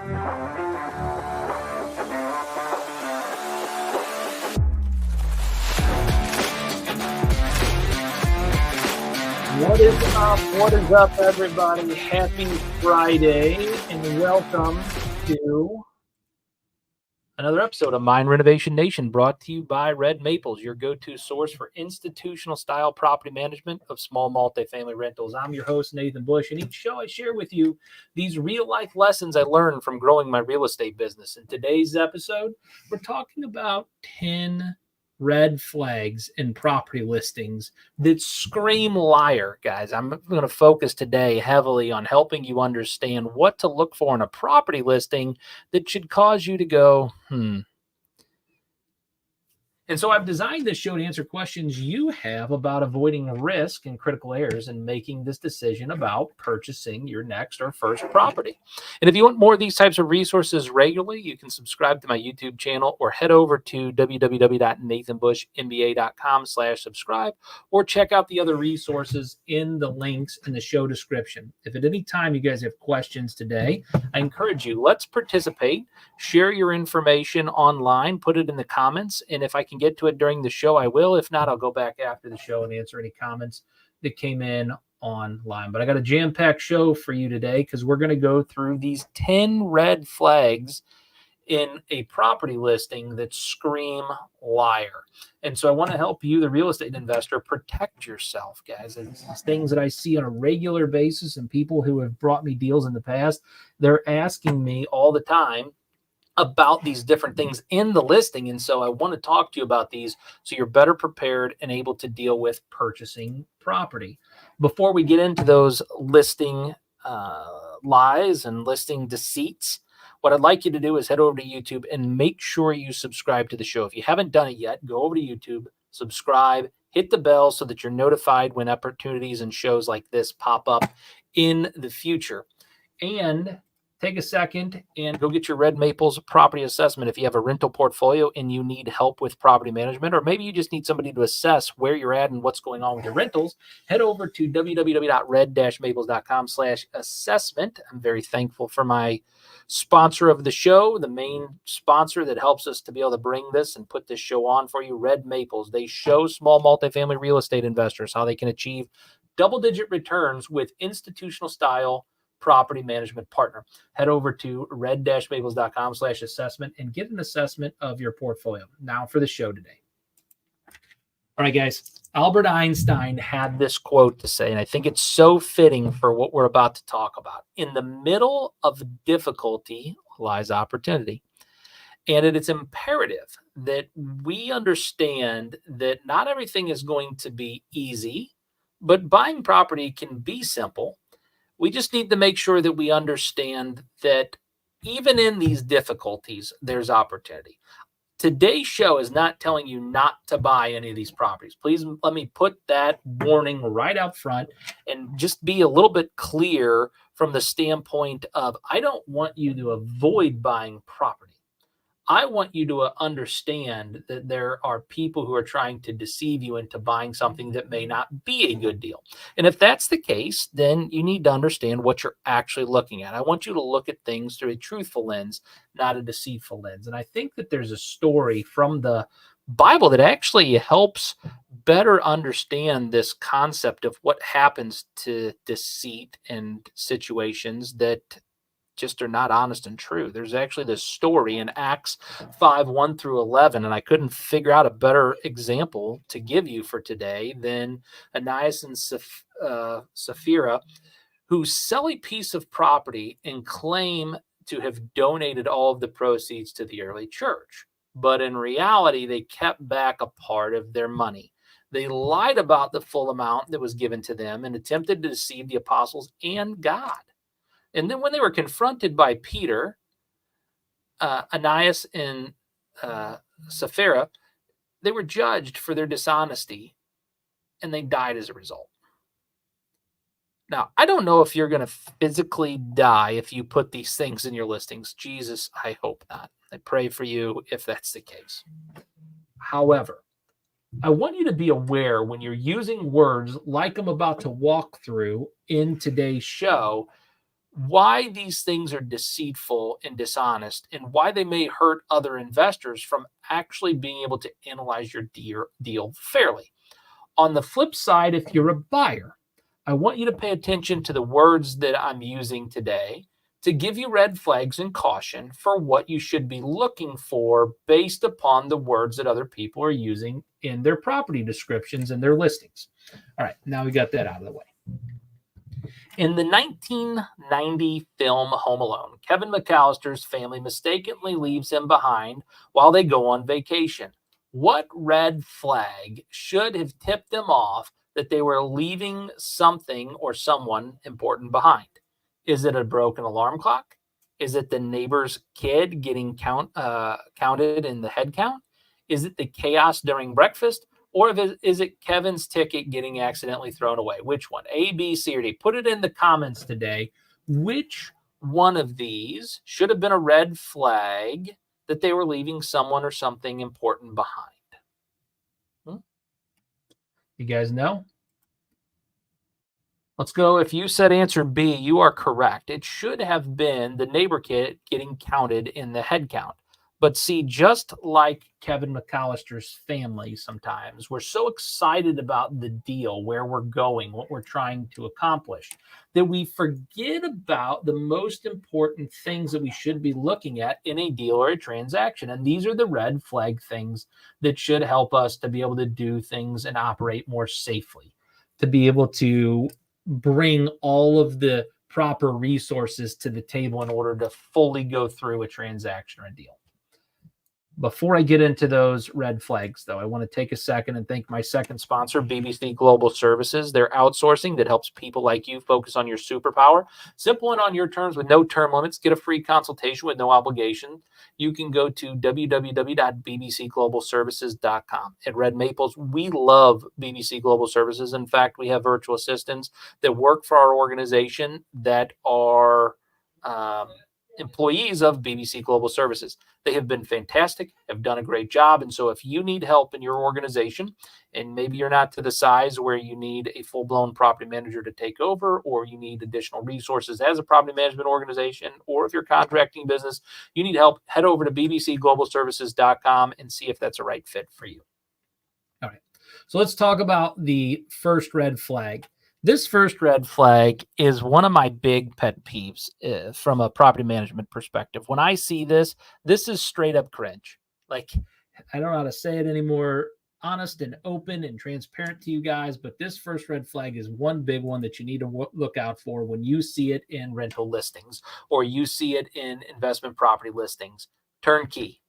What is up? What is up, everybody? Happy Friday, and welcome to another episode of Renovation Nation, brought to you by Red Maples, your go-to source for institutional-style property management of small multifamily rentals. I'm your host, Nathan Bush, and each show I share with you these real-life lessons I learned from growing my real estate business. In today's episode, we're talking about 10 red flags in property listings that scream liar, guys. I'm going to focus today heavily on helping you understand what to look for in a property listing that should cause you to go, And so I've designed this show to answer questions you have about avoiding risk and critical errors in making this decision about purchasing your next or first property. And if you want more of these types of resources regularly, you can subscribe to my YouTube channel or head over to www.nathanbushmba.com/subscribe or check out the other resources in the links in the show description. If at any time you guys have questions today, I encourage you, let's participate, share your information online, put it in the comments, and if I can get to it during the show, I will. If not, I'll go back after the show and answer any comments that came in online. But I got a jam-packed show for you today because we're going to go through these 10 red flags in a property listing that scream liar. And so I want to help you, the real estate investor, protect yourself, guys. It's things that I see on a regular basis, and people who have brought me deals in the past, they're asking me all the time about these different things in the listing. And so I want to talk to you about these so you're better prepared and able to deal with purchasing property. Before we get into those listing lies and listing deceits, what I'd like you to do is head over to YouTube and make sure you subscribe to the show. If you haven't done it yet, go over to YouTube, subscribe, hit the bell so that you're notified when opportunities and shows like this pop up in the future. And take a second and go get your Red Maples property assessment. If you have a rental portfolio and you need help with property management, or maybe you just need somebody to assess where you're at and what's going on with your rentals, head over to www.red-maples.com/assessment. I'm very thankful for my sponsor of the show, the main sponsor that helps us to be able to bring this and put this show on for you, Red Maples. They show small multifamily real estate investors how they can achieve double-digit returns with institutional style property management partner. Head over to red-maples.com/assessment and get an assessment of your portfolio. Now for the show today. All right, guys. Albert Einstein had this quote to say, and I think it's so fitting for what we're about to talk about. In the middle of difficulty lies opportunity. And it is imperative that we understand that not everything is going to be easy, but buying property can be simple. We just need to make sure that we understand that even in these difficulties, there's opportunity. Today's show is not telling you not to buy any of these properties. Please let me put that warning right up front and just be a little bit clear from the standpoint of, I don't want you to avoid buying property. I want you to understand that there are people who are trying to deceive you into buying something that may not be a good deal. And if that's the case, then you need to understand what you're actually looking at. I want you to look at things through a truthful lens, not a deceitful lens. And I think that there's a story from the Bible that actually helps better understand this concept of what happens to deceit and situations that just are not honest and true. There's actually this story in Acts 5:1-11, and I couldn't figure out a better example to give you for today than Ananias and Sapphira, who sell a piece of property and claim to have donated all of the proceeds to the early church. But in reality, they kept back a part of their money. They lied about the full amount that was given to them and attempted to deceive the apostles and God. And then when they were confronted by Peter, Ananias and Sapphira, they were judged for their dishonesty, and they died as a result. Now, I don't know if you're going to physically die if you put these things in your listings. Jesus, I hope not. I pray for you if that's the case. However, I want you to be aware when you're using words like I'm about to walk through in today's show why these things are deceitful and dishonest, and why they may hurt other investors from actually being able to analyze your deal fairly. On the flip side, if you're a buyer, I want you to pay attention to the words that I'm using today to give you red flags and caution for what you should be looking for based upon the words that other people are using in their property descriptions and their listings. All right, now we got that out of the way. In the 1990 film Home Alone, Kevin McAllister's family mistakenly leaves him behind while they go on vacation. What red flag should have tipped them off that they were leaving something or someone important behind? Is it a broken alarm clock? Is it the neighbor's kid getting counted in the head count? Is it the chaos during breakfast? Or is it Kevin's ticket getting accidentally thrown away? Which one? A, B, C, or D? Put it in the comments today. Which one of these should have been a red flag that they were leaving someone or something important behind? You guys know? Let's go. If you said answer B, you are correct. It should have been the neighbor kid getting counted in the head count. But see, just like Kevin McAllister's family, sometimes we're so excited about the deal, where we're going, what we're trying to accomplish, that we forget about the most important things that we should be looking at in a deal or a transaction. And these are the red flag things that should help us to be able to do things and operate more safely, to be able to bring all of the proper resources to the table in order to fully go through a transaction or a deal. Before I get into those red flags, though, I want to take a second and thank my second sponsor, BBC Global Services. They're outsourcing that helps people like you focus on your superpower. Simple and on your terms with no term limits. Get a free consultation with no obligation. You can go to www.bbcglobalservices.com. At Red Maples, we love BBC Global Services. In fact, we have virtual assistants that work for our organization that are employees of BBC Global Services. They have been fantastic, have done a great job. And so if you need help in your organization, and maybe you're not to the size where you need a full-blown property manager to take over, or you need additional resources as a property management organization, or if you're contracting business, you need help, head over to bbcglobalservices.com and see if that's a right fit for you. All right. So let's talk about the first red flag. This first red flag is one of my big pet peeves from a property management perspective. When I see this is straight up cringe. Like, I don't know how to say it anymore, honest and open and transparent to you guys, but this first red flag is one big one that you need to look out for when you see it in rental listings or you see it in investment property listings. Turnkey.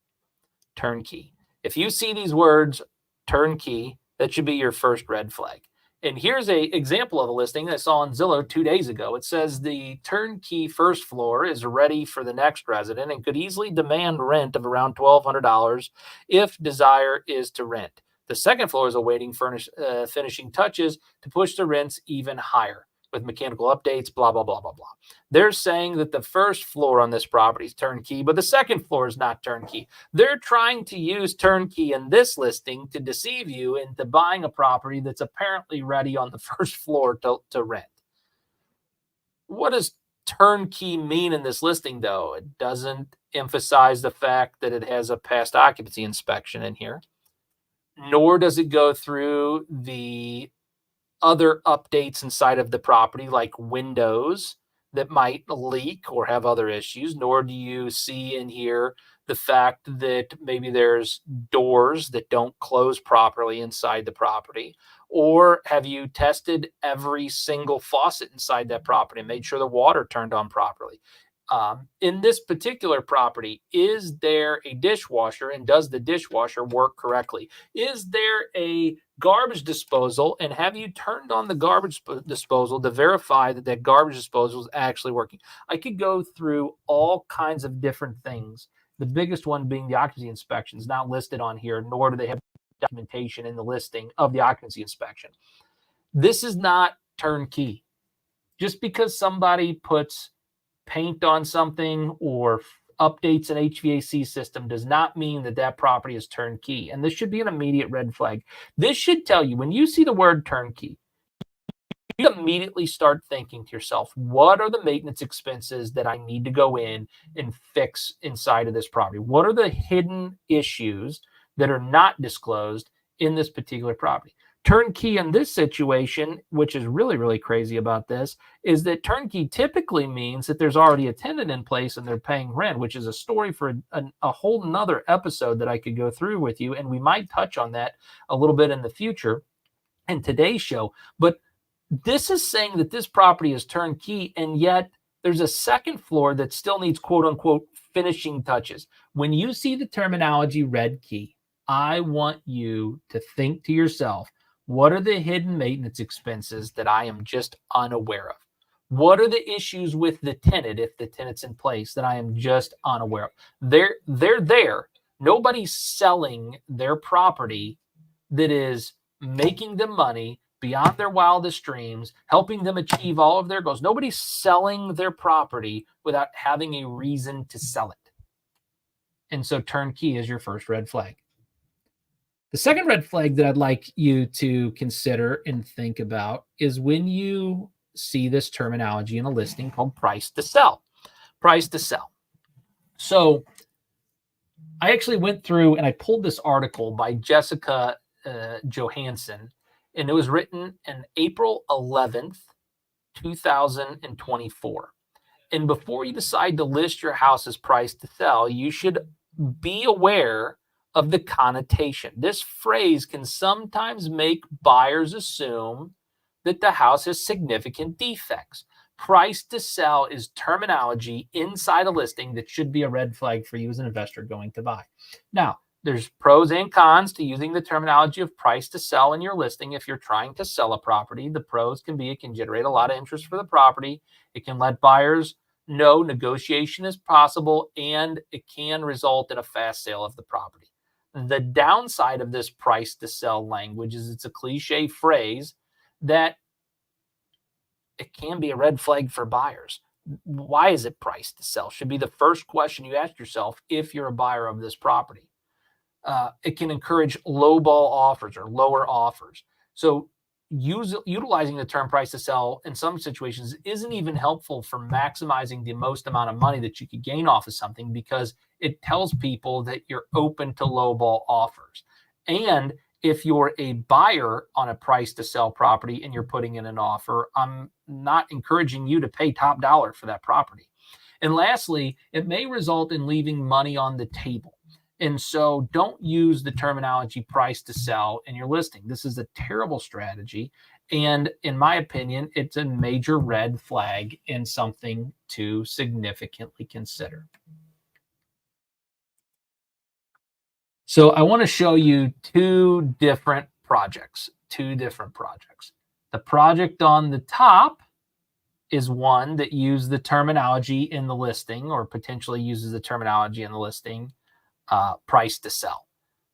Turnkey. If you see these words, turnkey, that should be your first red flag. And here's an example of a listing I saw on Zillow 2 days ago. It says the turnkey first floor is ready for the next resident and could easily demand rent of around $1,200 if desire is to rent. The second floor is awaiting finishing touches to push the rents even higher with mechanical updates, blah, blah, blah, blah, blah. They're saying that the first floor on this property is turnkey, but the second floor is not turnkey. They're trying to use turnkey in this listing to deceive you into buying a property that's apparently ready on the first floor to rent. What does turnkey mean in this listing, though? It doesn't emphasize the fact that it has a past occupancy inspection in here, nor does it go through the other updates inside of the property, like windows that might leak or have other issues, nor do you see in here the fact that maybe there's doors that don't close properly inside the property. Or have you tested every single faucet inside that property and made sure the water turned on properly? In this particular property, is there a dishwasher, and does the dishwasher work correctly? Is there a garbage disposal, and have you turned on the garbage disposal to verify that that garbage disposal is actually working? I could go through all kinds of different things. The biggest one being the occupancy inspection is not listed on here, nor do they have documentation in the listing of the occupancy inspection. This is not turnkey. Just because somebody puts paint on something or updates an HVAC system does not mean that that property is turnkey. And this should be an immediate red flag. This should tell you, when you see the word turnkey, you immediately start thinking to yourself, what are the maintenance expenses that I need to go in and fix inside of this property? What are the hidden issues that are not disclosed in this particular property? Turnkey in this situation, which is really, really crazy about this, is that turnkey typically means that there's already a tenant in place and they're paying rent, which is a story for a whole nother episode that I could go through with you. And we might touch on that a little bit in the future in today's show. But this is saying that this property is turnkey, and yet there's a second floor that still needs quote unquote finishing touches. When you see the terminology red key, I want you to think to yourself, what are the hidden maintenance expenses that I am just unaware of? What are the issues with the tenant, if the tenant's in place, that I am just unaware of? They're there. Nobody's selling their property that is making them money beyond their wildest dreams, helping them achieve all of their goals. Nobody's selling their property without having a reason to sell it. And so turnkey is your first red flag. The second red flag that I'd like you to consider and think about is when you see this terminology in a listing called price to sell. Price to sell. So I actually went through and I pulled this article by Jessica Johansson, and it was written on April 11th, 2024. And before you decide to list your house as price to sell, you should be aware of the connotation. This phrase can sometimes make buyers assume that the house has significant defects. Price to sell is terminology inside a listing that should be a red flag for you as an investor going to buy. Now, there's pros and cons to using the terminology of price to sell in your listing. If you're trying to sell a property, the pros can be it can generate a lot of interest for the property. It can let buyers know negotiation is possible, and it can result in a fast sale of the property. The downside of this price to sell language is it's a cliche phrase that it can be a red flag for buyers. Why is it priced to sell? Should be the first question you ask yourself if you're a buyer of this property. It can encourage lowball offers or lower offers. So utilizing the term price to sell in some situations isn't even helpful for maximizing the most amount of money that you could gain off of something, because it tells people that you're open to lowball offers. And if you're a buyer on a price to sell property and you're putting in an offer, I'm not encouraging you to pay top dollar for that property. And lastly, it may result in leaving money on the table. And so don't use the terminology price to sell in your listing. This is a terrible strategy. And in my opinion, it's a major red flag and something to significantly consider. So I want to show you two different projects. The project on the top is one that used the terminology in the listing, or potentially uses the terminology in the listing, price to sell.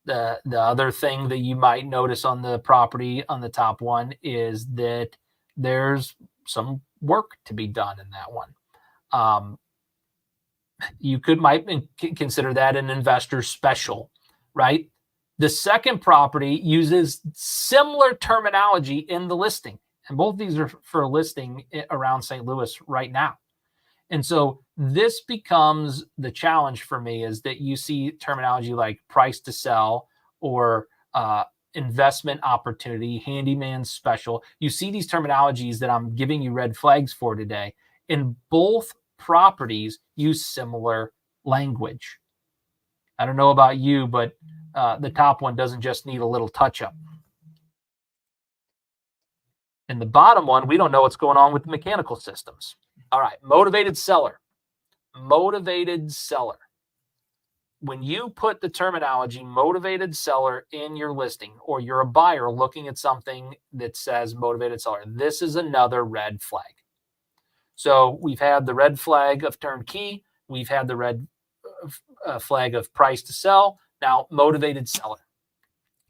The other thing that you might notice on the property on the top one is that there's some work to be done in that one. You might consider that an investor special, right? The second property uses similar terminology in the listing, and both these are for a listing around St. Louis right now. And so this becomes the challenge for me, is that you see terminology like price to sell or investment opportunity, handyman special. You see these terminologies that I'm giving you red flags for today. And both properties use similar language. I don't know about you, but the top one doesn't just need a little touch up. And the bottom one, we don't know what's going on with the mechanical systems. All right, motivated seller. Motivated seller. When you put the terminology motivated seller in your listing, or you're a buyer looking at something that says motivated seller, this is another red flag. So we've had the red flag of turnkey. We've had the red flag of price to sell. Now, motivated seller.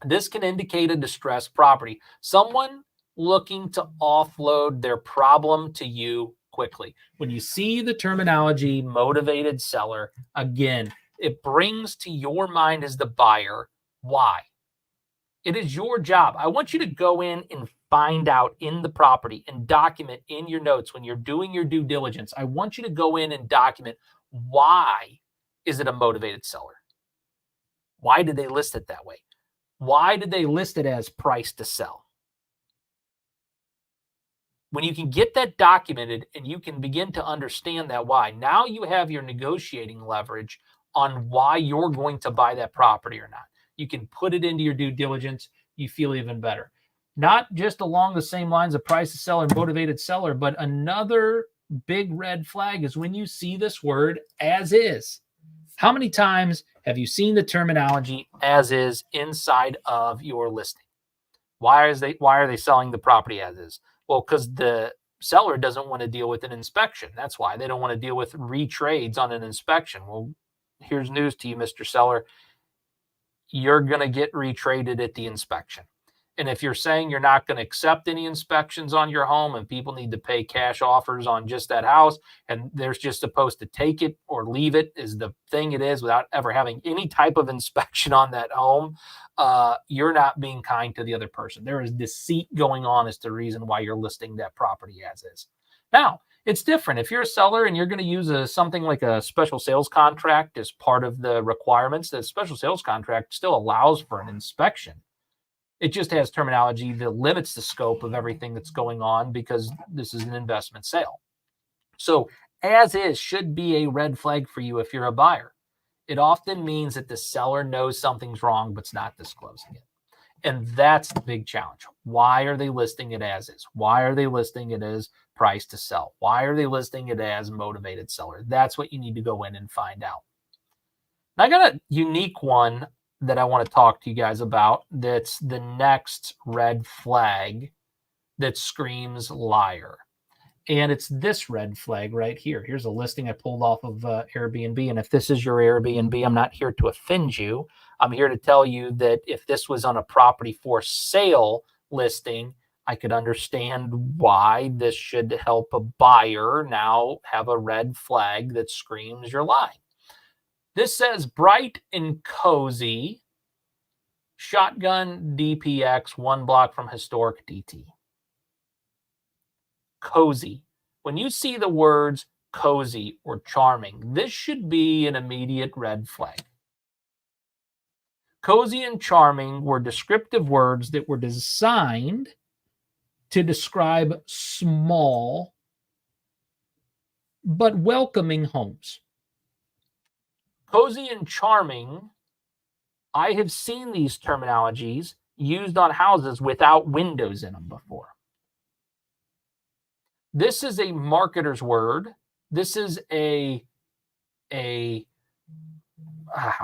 This can indicate a distressed property. Someone looking to offload their problem to you quickly. When you see the terminology motivated seller, again, it brings to your mind as the buyer, why? It is your job. I want you to go in and find out in the property and document in your notes when you're doing your due diligence. I want you to go in and document, why is it a motivated seller? Why did they list it that way? Why did they list it as price to sell? When you can get that documented and you can begin to understand that why, now you have your negotiating leverage on why you're going to buy that property or not. You can put it into your due diligence. You feel even better. Not just along the same lines of price to sell or motivated seller, but another big red flag is when you see this word as is. How many times have you seen the terminology as is inside of your listing? Why are they selling the property as is? Well, because the seller doesn't want to deal with an inspection. That's why they don't want to deal with retrades on an inspection. Well, here's news to you, Mr. Seller. You're going to get retraded at the inspection. And if you're saying you're not going to accept any inspections on your home and people need to pay cash offers on just that house, and they're just supposed to take it or leave it is the thing it is without ever having any type of inspection on that home, you're not being kind to the other person. There is deceit going on as the reason why you're listing that property as is. Now, it's different. If you're a seller and you're going to use something like a special sales contract as part of the requirements, the special sales contract still allows for an inspection. It just has terminology that limits the scope of everything that's going on because this is an investment sale. So as is should be a red flag for you if you're a buyer. It often means that the seller knows something's wrong but's not disclosing it. And that's the big challenge. Why are they listing it as is? Why are they listing it as price to sell? Why are they listing it as motivated seller? That's what you need to go in and find out. I got a unique one that I want to talk to you guys about. That's the next red flag that screams liar. And it's this red flag right here. Here's a listing I pulled off of Airbnb. And if this is your Airbnb, I'm not here to offend you. I'm here to tell you that if this was on a property for sale listing, I could understand why this should help a buyer now have a red flag that screams you're lying. This says bright and cozy, shotgun DPX, 1 block from historic DT. Cozy. When you see the words cozy or charming, this should be an immediate red flag. Cozy and charming were descriptive words that were designed to describe small but welcoming homes. Cozy and charming, I have seen these terminologies used on houses without windows in them before. This is a marketer's word. This is I'm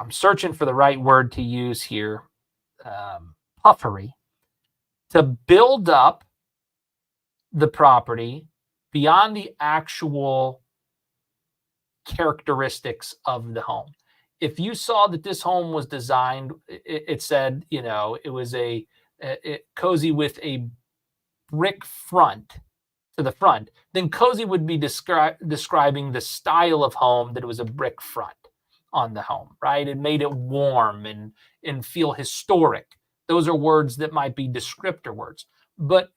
searching for the right word to use here. Puffery. To build up the property beyond the actual characteristics of the home. If you saw that this home was designed, it said, it was cozy with a brick front to the front, then cozy would be describing the style of home that it was a brick front on the home, right? It made it warm and feel historic. Those are words that might be descriptor words. But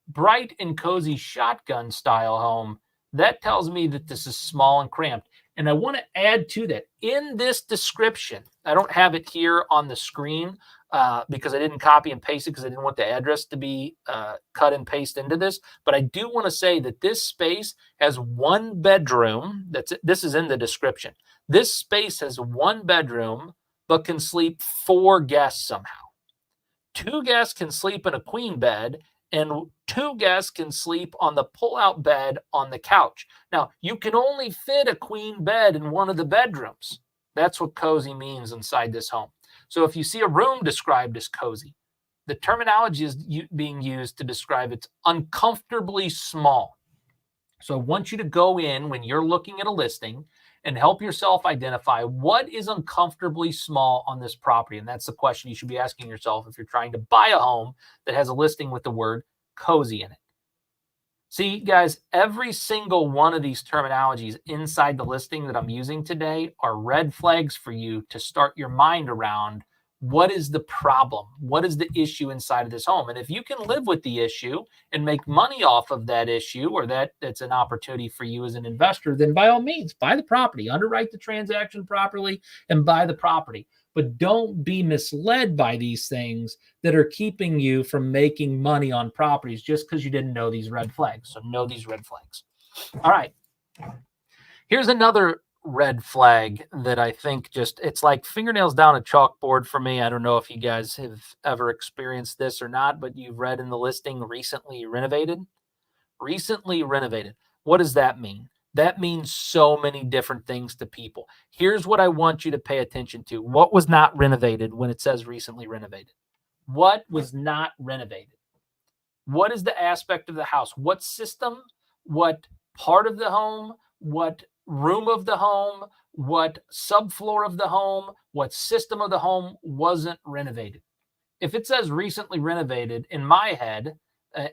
bright and cozy shotgun style home, that tells me that this is small and cramped. And I want to add to that in this description. I don't have it here on the screen because I didn't copy and paste it because I didn't want the address to be cut and paste into this. But I do want to say that this space has 1 bedroom. This is in the description. This space has 1 bedroom, but can sleep 4 guests somehow. 2 guests can sleep in a queen bed, and 2 guests can sleep on the pull-out bed on the couch. Now, you can only fit a queen bed in one of the bedrooms. That's what cozy means inside this home. So if you see a room described as cozy, the terminology is being used to describe it's uncomfortably small. So I want you to go in when you're looking at a listing and help yourself identify what is uncomfortably small on this property. And that's the question you should be asking yourself if you're trying to buy a home that has a listing with the word cozy in it. See, guys, every single one of these terminologies inside the listing that I'm using today are red flags for you to start your mind around What is the problem? What is the issue inside of this home? And if you can live with the issue and make money off of that issue, or that's an opportunity for you as an investor, then by all means, buy the property, underwrite the transaction properly, and buy the property. But don't be misled by these things that are keeping you from making money on properties just because you didn't know these red flags. So know these red flags. All right. Here's another red flag that I think it's like fingernails down a chalkboard for me. I don't know if you guys have ever experienced this or not, but you've read in the listing recently renovated. Recently renovated. What does that mean? That means so many different things to people. Here's what I want you to pay attention to. What was not renovated when it says recently renovated? What was not renovated? What is the aspect of the house? What system? What part of the home? What room of the home? What subfloor of the home? What system of the home wasn't renovated? If it says recently renovated, in my head,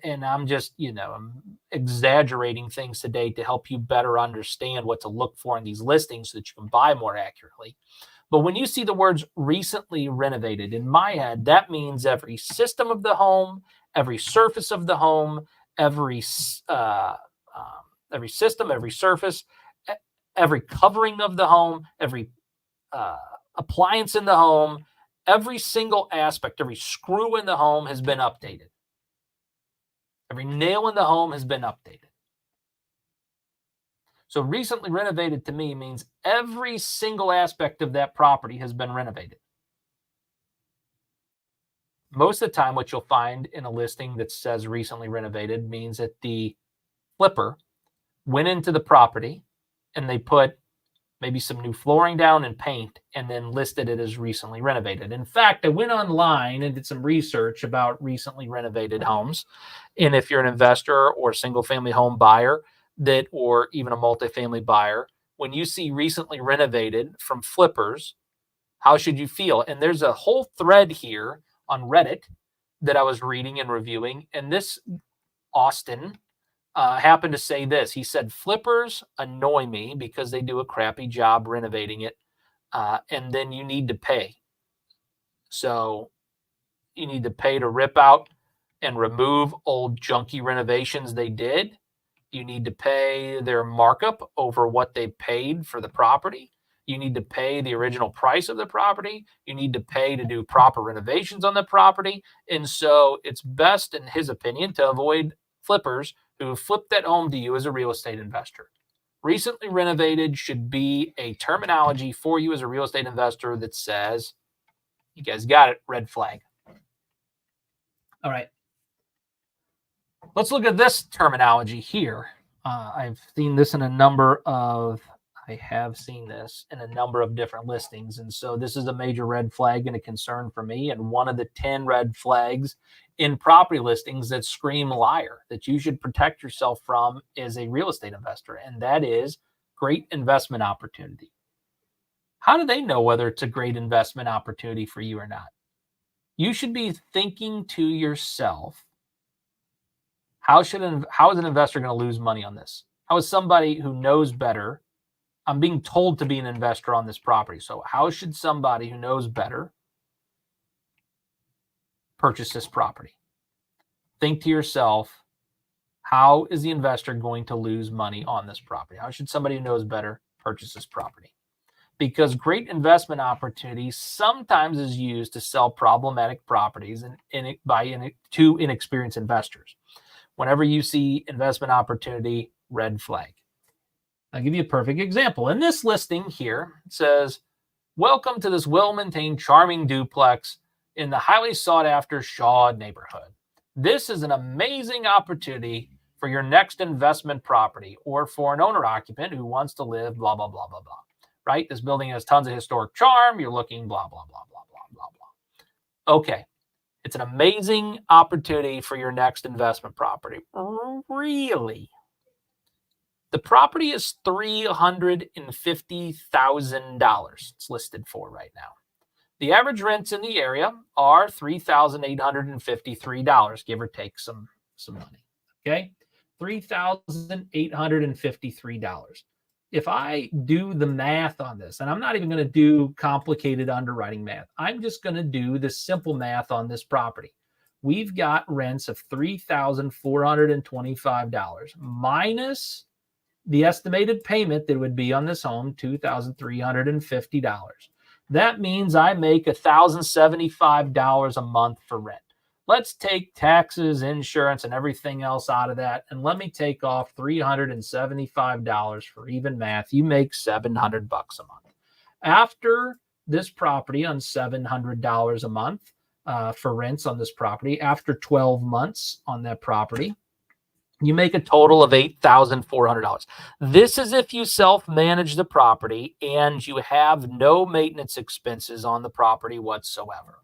and I'm just, I'm exaggerating things today to help you better understand what to look for in these listings so that you can buy more accurately. But when you see the words recently renovated, in my head, that means every system of the home, every surface of the home, every system, every surface, every covering of the home, every appliance in the home, every single aspect, every screw in the home has been updated. Every nail in the home has been updated. So recently renovated to me means every single aspect of that property has been renovated. Most of the time, what you'll find in a listing that says recently renovated means that the flipper went into the property and they put maybe some new flooring down and paint and then listed it as recently renovated. In fact, I went online and did some research about recently renovated homes. And if you're an investor or single family home buyer or even a multifamily buyer, when you see recently renovated from flippers, how should you feel? And there's a whole thread here on Reddit that I was reading and reviewing. And this Austin happened to say this. He said, flippers annoy me because they do a crappy job renovating it. And then you need to pay. So you need to pay to rip out and remove old junky renovations they did. You need to pay their markup over what they paid for the property. You need to pay the original price of the property. You need to pay to do proper renovations on the property. And so it's best, in his opinion, to avoid flippers who flip that home to you as a real estate investor. Recently renovated should be a terminology for you as a real estate investor that says, you guys got it, red flag. All right. Let's look at this terminology here. I have seen this in a number of different listings. And so this is a major red flag and a concern for me. And one of the 10 red flags in property listings that scream liar that you should protect yourself from as a real estate investor. And that is great investment opportunity. How do they know whether it's a great investment opportunity for you or not? You should be thinking to yourself, how is an investor going to lose money on this? How is somebody who knows better? I'm being told to be an investor on this property. So how should somebody who knows better purchase this property? Think to yourself, how is the investor going to lose money on this property? How should somebody who knows better purchase this property? Because great investment opportunity sometimes is used to sell problematic properties to inexperienced investors. Whenever you see investment opportunity, red flag. I'll give you a perfect example. In this listing here, it says, welcome to this well-maintained, charming duplex in the highly sought-after Shaw neighborhood. This is an amazing opportunity for your next investment property or for an owner-occupant who wants to live, blah, blah, blah, blah, blah. Right? This building has tons of historic charm. You're looking, blah, blah, blah, blah, blah, blah, blah. Okay. It's an amazing opportunity for your next investment property. Really? The property is $350,000 it's listed for right now. The average rents in the area are $3,853, give or take some money. Okay? $3,853. if I do the math on this, and I'm not even going to do complicated underwriting math, I'm just going to do the simple math on this property. We've got rents of $3,425 minus the estimated payment that would be on this home, $2,350. That means I make $1,075 a month for rent. Let's take taxes, insurance, and everything else out of that, and let me take off $375 for even math. You make $700 a month. After this property on $700 a month for rents on this property, after 12 months on that property, you make a total of $8,400. This is if you self-manage the property and you have no maintenance expenses on the property whatsoever.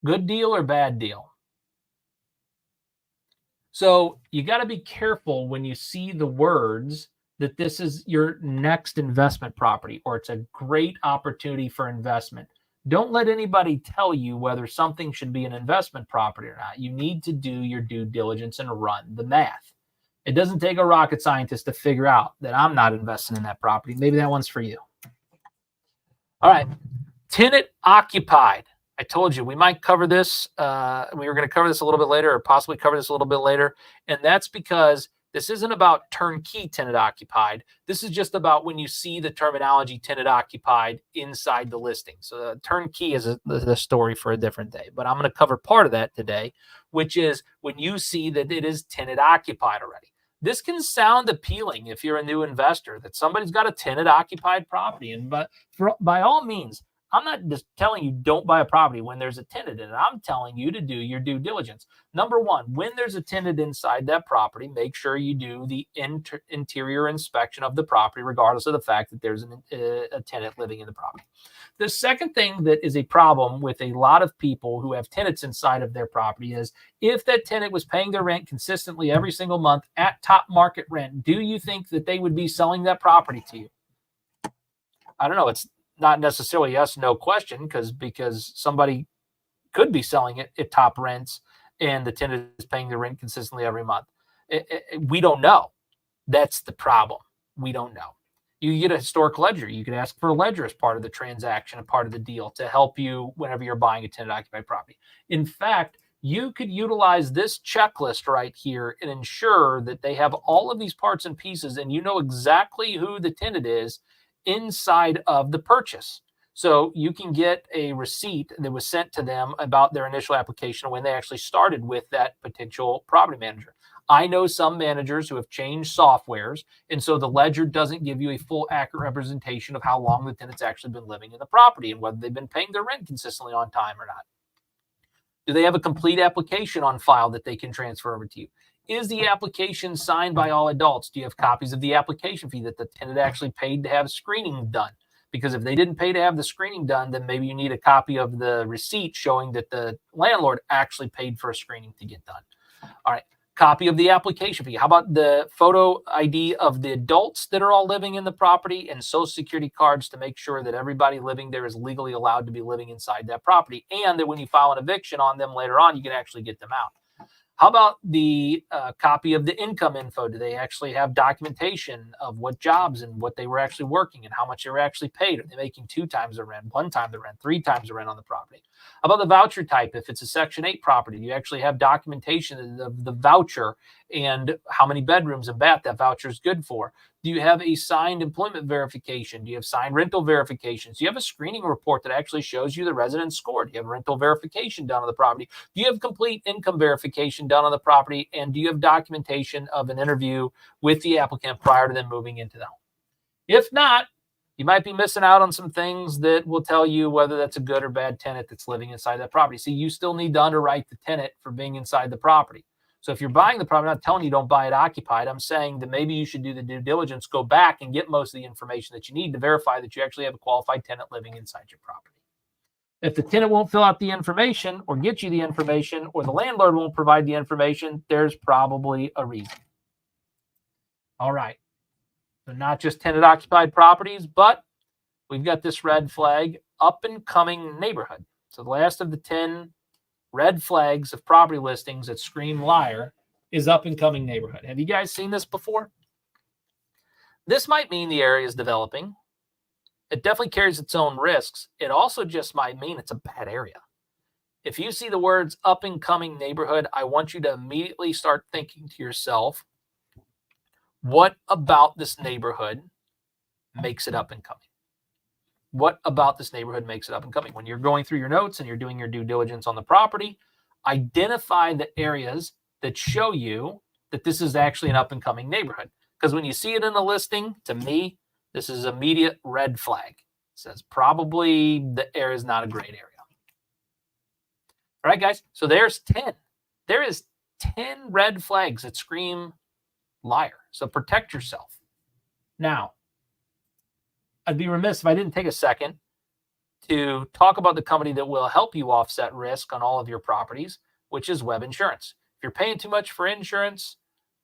Good deal or bad deal? So you got to be careful when you see the words that this is your next investment property or it's a great opportunity for investment. Don't let anybody tell you whether something should be an investment property or not. You need to do your due diligence and run the math. It doesn't take a rocket scientist to figure out that I'm not investing in that property. Maybe that one's for you. All right. Tenant occupied. I told you we might cover this. We were going to cover this a little bit later or possibly cover this a little bit later. And that's because this isn't about turnkey tenant occupied. This is just about when you see the terminology tenant occupied inside the listing. So turnkey is the story for a different day, but I'm going to cover part of that today, which is when you see that it is tenant occupied already. This can sound appealing if you're a new investor, that somebody's got a tenant occupied property. But by all means, I'm not just telling you don't buy a property when there's a tenant in it. I'm telling you to do your due diligence. Number one, when there's a tenant inside that property, make sure you do the interior inspection of the property, regardless of the fact that there's a tenant living in the property. The second thing that is a problem with a lot of people who have tenants inside of their property is if that tenant was paying their rent consistently every single month at top market rent, do you think that they would be selling that property to you? I don't know. It's not necessarily yes, no question, because somebody could be selling it at top rents and the tenant is paying the rent consistently every month. We don't know. That's the problem. We don't know. You get a historic ledger. You could ask for a ledger as part of the transaction, a part of the deal to help you whenever you're buying a tenant occupied property. In fact, you could utilize this checklist right here and ensure that they have all of these parts and pieces and you know exactly who the tenant is inside of the purchase. So you can get a receipt that was sent to them about their initial application when they actually started with that potential property manager. I know some managers who have changed softwares, and so the ledger doesn't give you a full accurate representation of how long the tenant's actually been living in the property and whether they've been paying their rent consistently on time or not. Do they have a complete application on file that they can transfer over to you? Is the application signed by all adults? Do you have copies of the application fee that the tenant actually paid to have screening done? Because if they didn't pay to have the screening done, then maybe you need a copy of the receipt showing that the landlord actually paid for a screening to get done. All right. Copy of the application fee. How about the photo ID of the adults that are all living in the property and social security cards to make sure that everybody living there is legally allowed to be living inside that property and that when you file an eviction on them later on, you can actually get them out. How about the copy of the income info? Do they actually have documentation of what jobs and what they were actually working and how much they were actually paid? Are they making 2 times the rent, 1 time the rent, 3 times the rent on the property? How about the voucher type? If it's a Section 8 property, do you actually have documentation of the voucher and how many bedrooms and bath that voucher is good for? Do you have a signed employment verification? Do you have signed rental verifications? Do you have a screening report that actually shows you the residence score? Do you have rental verification done on the property? Do you have complete income verification done on the property? And do you have documentation of an interview with the applicant prior to them moving into the home? If not, you might be missing out on some things that will tell you whether that's a good or bad tenant that's living inside that property. See, you still need to underwrite the tenant for being inside the property. So if you're buying the property, I'm not telling you don't buy it occupied. I'm saying that maybe you should do the due diligence, go back and get most of the information that you need to verify that you actually have a qualified tenant living inside your property. If the tenant won't fill out the information or get you the information or the landlord won't provide the information, there's probably a reason. All right. So not just tenant occupied properties, but we've got this red flag, up and coming neighborhood. So the last of the 10 red flags of property listings that scream liar is up and coming neighborhood. Have you guys seen this before? This might mean the area is developing. It definitely carries its own risks. It also just might mean it's a bad area. If you see the words up and coming neighborhood, I want you to immediately start thinking to yourself, what about this neighborhood makes it up and coming? What about this neighborhood makes it up and coming? When you're going through your notes and you're doing your due diligence on the property, identify the areas that show you that this is actually an up and coming neighborhood. Because when you see it in a listing, to me, this is immediate red flag. It says probably the area is not a great area. All right, guys. So there's 10. There is 10 red flags that scream liar. So protect yourself. Now, I'd be remiss if I didn't take a second to talk about the company that will help you offset risk on all of your properties, which is Web Insurance. If you're paying too much for insurance,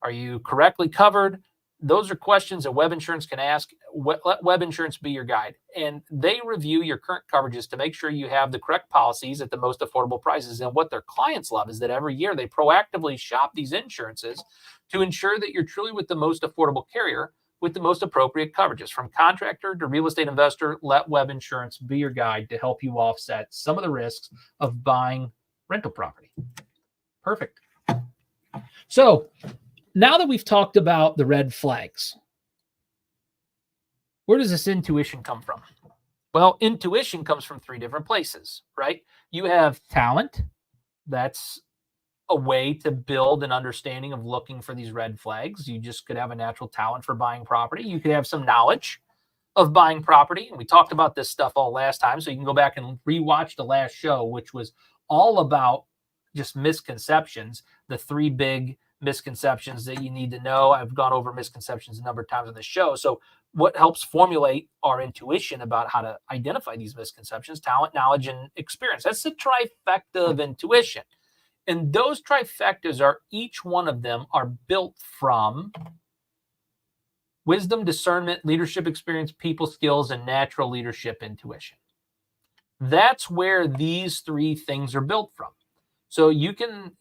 are you correctly covered? Those are questions that Web Insurance can ask. Let Web Insurance be your guide. And they review your current coverages to make sure you have the correct policies at the most affordable prices. And what their clients love is that every year they proactively shop these insurances to ensure that you're truly with the most affordable carrier with the most appropriate coverages. From contractor to real estate investor, let Web Insurance be your guide to help you offset some of the risks of buying rental property. Perfect. So now that we've talked about the red flags, where does this intuition come from? Well, intuition comes from 3 different places, right? You have talent. That's a way to build an understanding of looking for these red flags. You just could have a natural talent for buying property. You could have some knowledge of buying property. And we talked about this stuff all last time. So you can go back and rewatch the last show, which was all about just misconceptions, the 3 big misconceptions that you need to know. I've gone over misconceptions a number of times on the show. So what helps formulate our intuition about how to identify these misconceptions? Talent, knowledge, and experience. That's the trifecta of intuition. And those trifectas are, each one of them are built from wisdom, discernment, leadership experience, people skills, and natural leadership intuition. That's where these 3 things are built from. So you can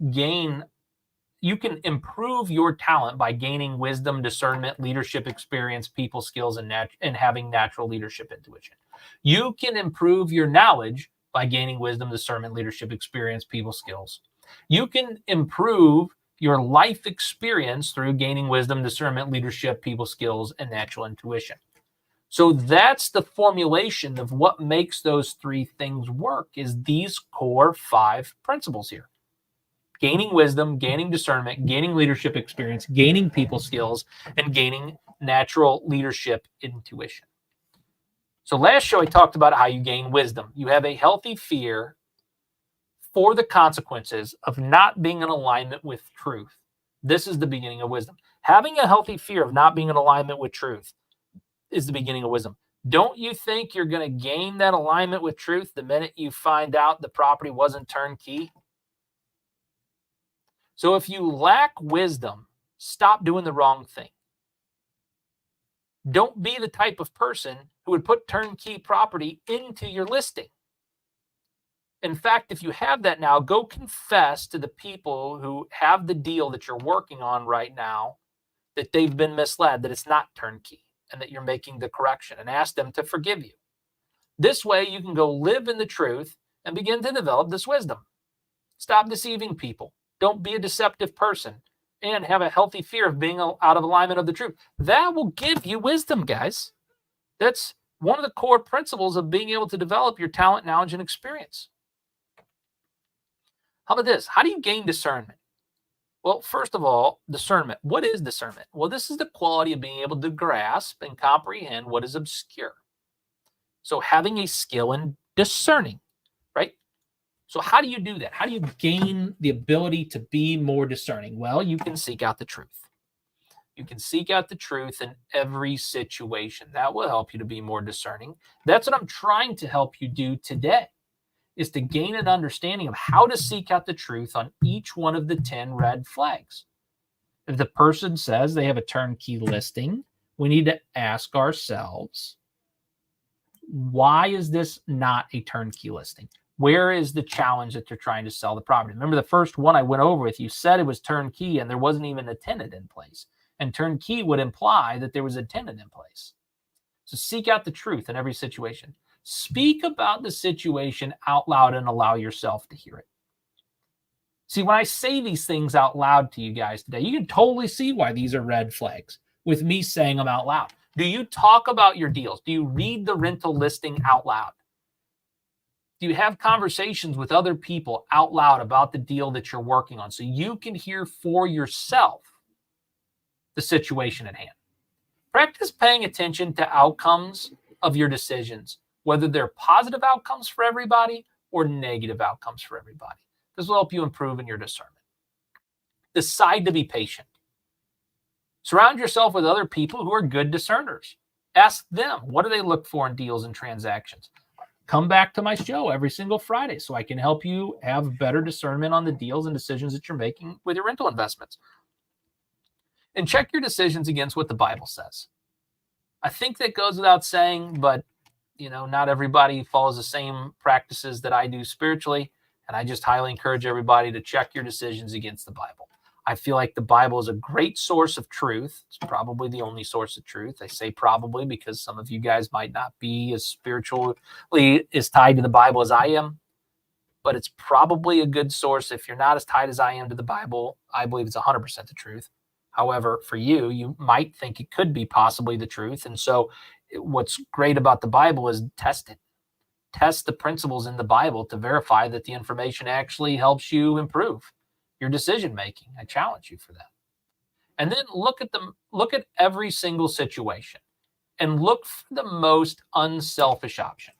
improve your talent by gaining wisdom, discernment, leadership experience, people skills, and having natural leadership intuition. You can improve your knowledge by gaining wisdom, discernment, leadership experience, people skills. You can improve your life experience through gaining wisdom, discernment, leadership, people skills, and natural intuition. So that's the formulation of what makes those 3 things work, is these core 5 principles here. Gaining wisdom, gaining discernment, gaining leadership experience, gaining people skills, and gaining natural leadership intuition. So last show I talked about how you gain wisdom. You have a healthy fear for the consequences of not being in alignment with truth. This is the beginning of wisdom. Having a healthy fear of not being in alignment with truth is the beginning of wisdom. Don't you think you're going to gain that alignment with truth the minute you find out the property wasn't turnkey? So if you lack wisdom, stop doing the wrong thing. Don't be the type of person who would put turnkey property into your listing. In fact, if you have that now, go confess to the people who have the deal that you're working on right now that they've been misled, that it's not turnkey, and that you're making the correction, and ask them to forgive you. This way, you can go live in the truth and begin to develop this wisdom. Stop deceiving people. Don't be a deceptive person, and have a healthy fear of being out of alignment of the truth. That will give you wisdom, guys. That's one of the core principles of being able to develop your talent, knowledge, and experience. How about this? How do you gain discernment? Well, first of all, discernment. What is discernment? Well, this is the quality of being able to grasp and comprehend what is obscure. So having a skill in discerning, right? So how do you do that? How do you gain the ability to be more discerning? Well, you can seek out the truth. You can seek out the truth in every situation. That will help you to be more discerning. That's what I'm trying to help you do today, is to gain an understanding of how to seek out the truth on each one of the 10 red flags. If the person says they have a turnkey listing, we need to ask ourselves, why is this not a turnkey listing? Where is the challenge that they're trying to sell the property? Remember the first one I went over with you said it was turnkey and there wasn't even a tenant in place. and turnkey would imply that there was a tenant in place. So seek out the truth in every situation. Speak about the situation out loud and allow yourself to hear it. See, when I say these things out loud to you guys today, you can totally see why these are red flags with me saying them out loud. Do you talk about your deals? Do you read the rental listing out loud? Do you have conversations with other people out loud about the deal that you're working on so you can hear for yourself the situation at hand? Practice paying attention to outcomes of your decisions, whether they're positive outcomes for everybody or negative outcomes for everybody. This will help you improve in your discernment. Decide to be patient. Surround yourself with other people who are good discerners. Ask them, what do they look for in deals and transactions? Come back to my show every single Friday so I can help you have better discernment on the deals and decisions that you're making with your rental investments. And check your decisions against what the Bible says. I think that goes without saying, but not everybody follows the same practices that I do spiritually. And I just highly encourage everybody to check your decisions against the Bible. I feel like the Bible is a great source of truth. It's probably the only source of truth. I say probably because some of you guys might not be as spiritually as tied to the Bible as I am, but it's probably a good source. If you're not as tied as I am to the Bible, I believe it's 100% the truth. However, for you, you might think it could be possibly the truth. And so what's great about the Bible is test it. Test the principles in the Bible to verify that the information actually helps you improve your decision making. I challenge you for that. And then look at every single situation and look for the most unselfish option.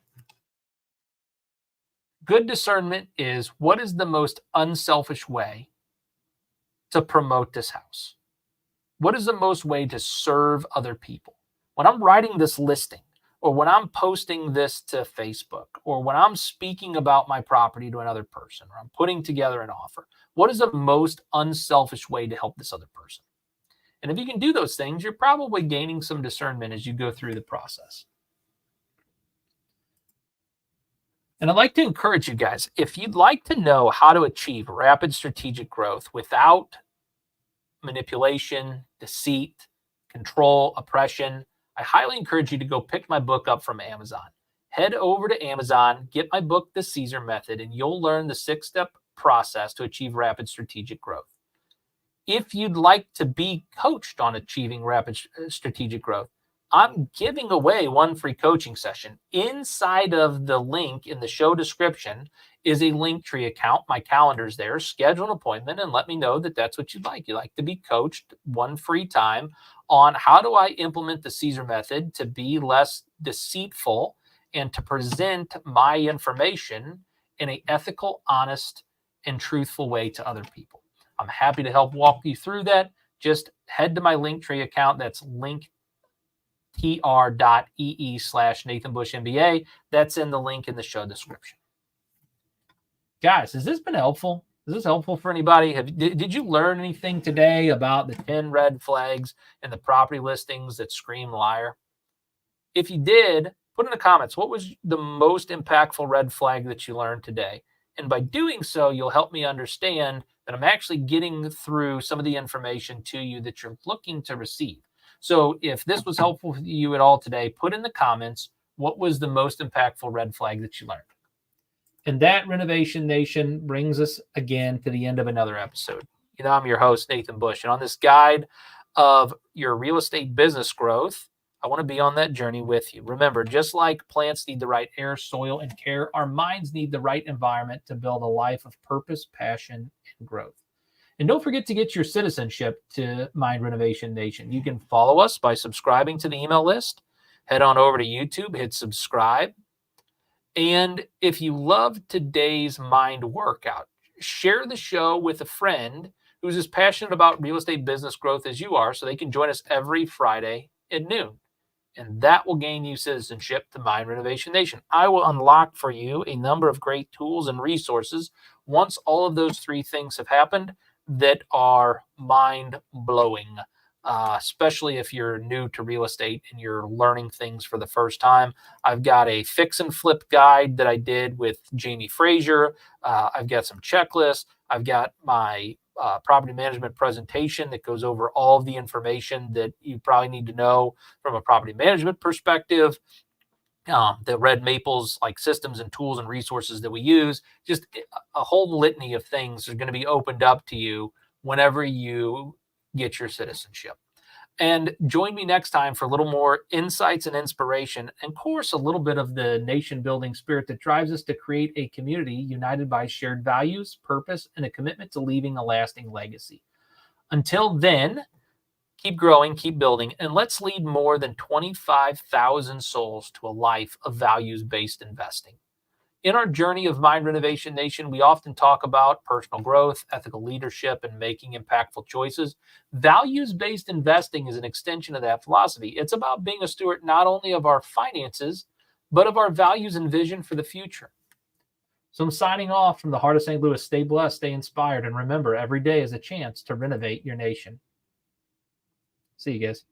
Good discernment is, what is the most unselfish way to promote this house? What is the most way to serve other people? When I'm writing this listing, or when I'm posting this to Facebook, or when I'm speaking about my property to another person, or I'm putting together an offer, what is the most unselfish way to help this other person? And if you can do those things, you're probably gaining some discernment as you go through the process. And I'd like to encourage you guys, if you'd like to know how to achieve rapid strategic growth without manipulation, deceit, control, oppression, I highly encourage you to go pick my book up from Amazon. Head over to Amazon, get my book, The Caesar Method, and you'll learn the 6-step process to achieve rapid strategic growth. If you'd like to be coached on achieving rapid strategic growth, I'm giving away one free coaching session. Inside of the link in the show description is a Linktree account. My calendar's there. Schedule an appointment and let me know that that's what you'd like. You'd like to be coached one free time on how do I implement the Caesar method to be less deceitful and to present my information in an ethical, honest, and truthful way to other people. I'm happy to help walk you through that. Just head to my Linktree account. That's linktr.ee/NathanBushMBA. That's in the link in the show description. Guys, has this been helpful? Is this helpful for anybody? Did you learn anything today about the 10 red flags and the property listings that scream liar? If you did, put in the comments, what was the most impactful red flag that you learned today? And by doing so, you'll help me understand that I'm actually getting through some of the information to you that you're looking to receive. So if this was helpful for you at all today, put in the comments, what was the most impactful red flag that you learned? And that, Renovation Nation, brings us again to the end of another episode. I'm your host, Nathan Bush. And on this guide of your real estate business growth, I want to be on that journey with you. Remember, just like plants need the right air, soil, and care, our minds need the right environment to build a life of purpose, passion, and growth. And don't forget to get your citizenship to Mind Renovation Nation. You can follow us by subscribing to the email list. Head on over to YouTube, hit subscribe. And if you love today's mind workout, share the show with a friend who's as passionate about real estate business growth as you are so they can join us every Friday at noon. And that will gain you citizenship to Mind Renovation Nation. I will unlock for you a number of great tools and resources once all of those three things have happened that are mind-blowing, especially if you're new to real estate and you're learning things for the first time. I've got a fix and flip guide that I did with Jamie Frazier. I've got some checklists. I've got my property management presentation that goes over all of the information that you probably need to know from a property management perspective. The Red Maples like systems and tools and resources that we use, just a whole litany of things are going to be opened up to you whenever you get your citizenship. And join me next time for a little more insights and inspiration, and of course, a little bit of the nation building spirit that drives us to create a community united by shared values, purpose, and a commitment to leaving a lasting legacy. Until then, keep growing, keep building, and let's lead more than 25,000 souls to a life of values-based investing. In our journey of Mind Renovation Nation, we often talk about personal growth, ethical leadership, and making impactful choices. Values-based investing is an extension of that philosophy. It's about being a steward not only of our finances, but of our values and vision for the future. So I'm signing off from the heart of St. Louis. Stay blessed, stay inspired, and remember, every day is a chance to renovate your nation. See you guys.